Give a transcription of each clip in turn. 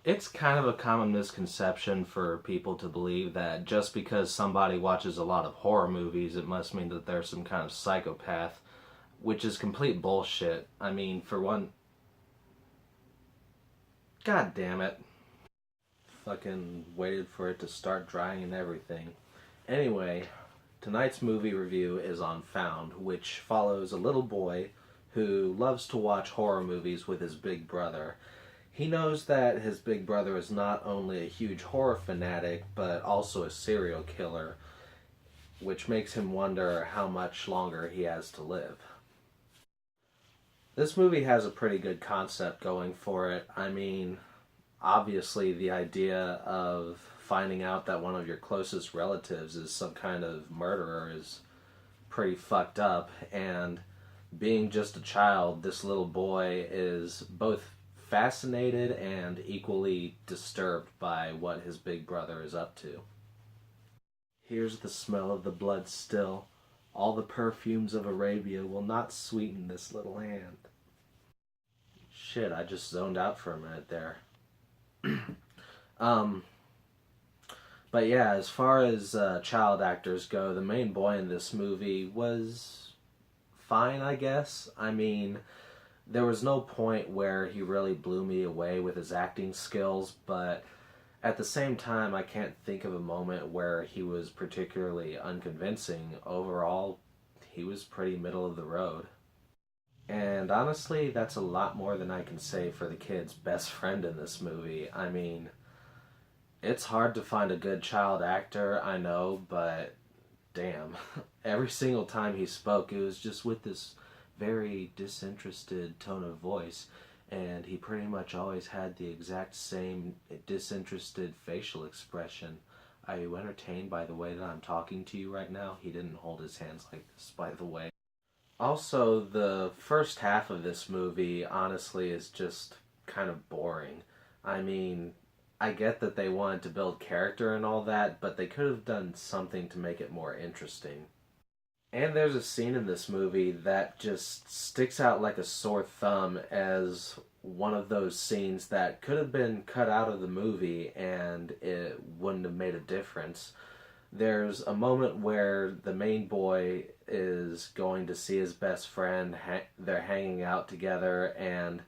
It's kind of a common misconception for people to believe that just because somebody watches a lot of horror movies, it must mean that they're some kind of psychopath, which is complete bullshit. I mean, for one, god damn it. Fucking waited for it to start drying and everything. Anyway, tonight's movie review is on Found, which follows a little boy who loves to watch horror movies with his big brother. He knows that his big brother is not only a huge horror fanatic, but also a serial killer, which makes him wonder how much longer he has to live. This movie has a pretty good concept going for it. I mean, obviously, the idea of finding out that one of your closest relatives is some kind of murderer is pretty fucked up, and being just a child, this little boy is both fascinated and equally disturbed by what his big brother is up to. Here's the smell of the blood still. All the perfumes of Arabia will not sweeten this little hand. Shit, I just zoned out for a minute there. um, but yeah, as far as child actors go, the main boy in this movie was fine, I guess. I mean, there was no point where he really blew me away with his acting skills, but at the same time, I can't think of a moment where he was particularly unconvincing. Overall, he was pretty middle of the road. And honestly, that's a lot more than I can say for the kid's best friend in this movie. I mean, it's hard to find a good child actor, I know, but damn. Every single time he spoke, it was just with this very disinterested tone of voice, and he pretty much always had the exact same disinterested facial expression. Are you entertained by the way that I'm talking to you right now? He didn't hold his hands like this, by the way. Also, the first half of this movie, honestly, is just kind of boring. I mean, I get that they wanted to build character and all that, but they could have done something to make it more interesting. And there's a scene in this movie that just sticks out like a sore thumb as one of those scenes that could have been cut out of the movie and it wouldn't have made a difference. There's a moment where the main boy is going to see his best friend. They're hanging out together, and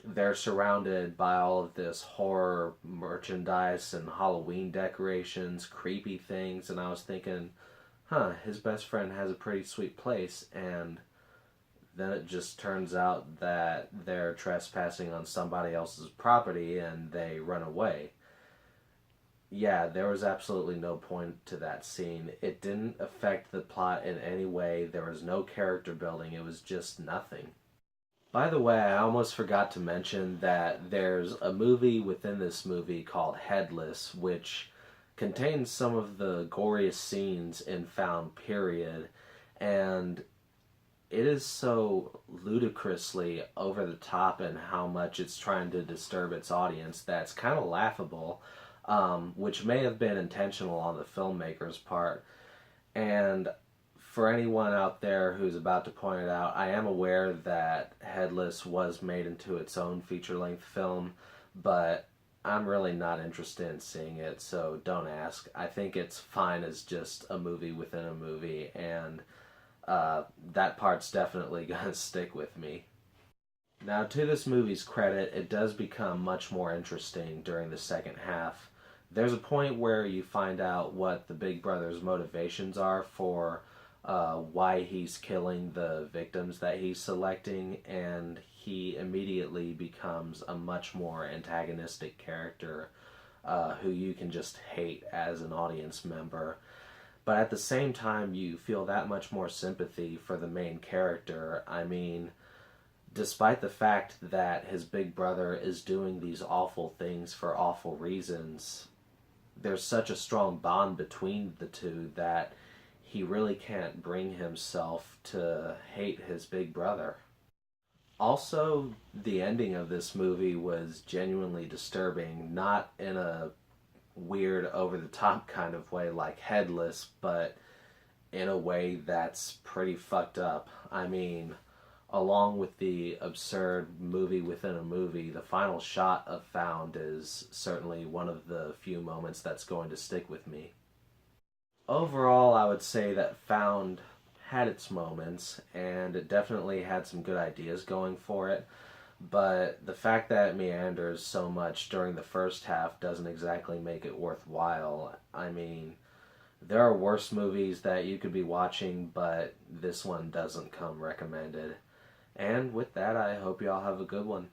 they're surrounded by all of this horror merchandise and Halloween decorations, creepy things, and I was thinking, his best friend has a pretty sweet place, and then it just turns out that they're trespassing on somebody else's property and they run away. Yeah, there was absolutely no point to that scene. It didn't affect the plot in any way. There was no character building. It was just nothing. By the way, I almost forgot to mention that there's a movie within this movie called Headless, which contains some of the goriest scenes in Found period, and it is so ludicrously over the top in how much it's trying to disturb its audience that's kind of laughable, which may have been intentional on the filmmaker's part. And for anyone out there who's about to point it out, I am aware that Headless was made into its own feature-length film, but I'm really not interested in seeing it, so don't ask. I think it's fine as just a movie within a movie, and that part's definitely gonna stick with me. Now, to this movie's credit, it does become much more interesting during the second half. There's a point where you find out what the big brother's motivations are for why he's killing the victims that he's selecting, and he immediately becomes a much more antagonistic character who you can just hate as an audience member. But at the same time, you feel that much more sympathy for the main character. I mean, despite the fact that his big brother is doing these awful things for awful reasons, there's such a strong bond between the two that he really can't bring himself to hate his big brother. Also, the ending of this movie was genuinely disturbing, not in a weird, over the top kind of way like Headless, but in a way that's pretty fucked up. I mean, along with the absurd movie within a movie, the final shot of Found is certainly one of the few moments that's going to stick with me. Overall, I would say that Found had its moments, and it definitely had some good ideas going for it. But the fact that it meanders so much during the first half doesn't exactly make it worthwhile. I mean, there are worse movies that you could be watching, but this one doesn't come recommended. And with that, I hope y'all have a good one.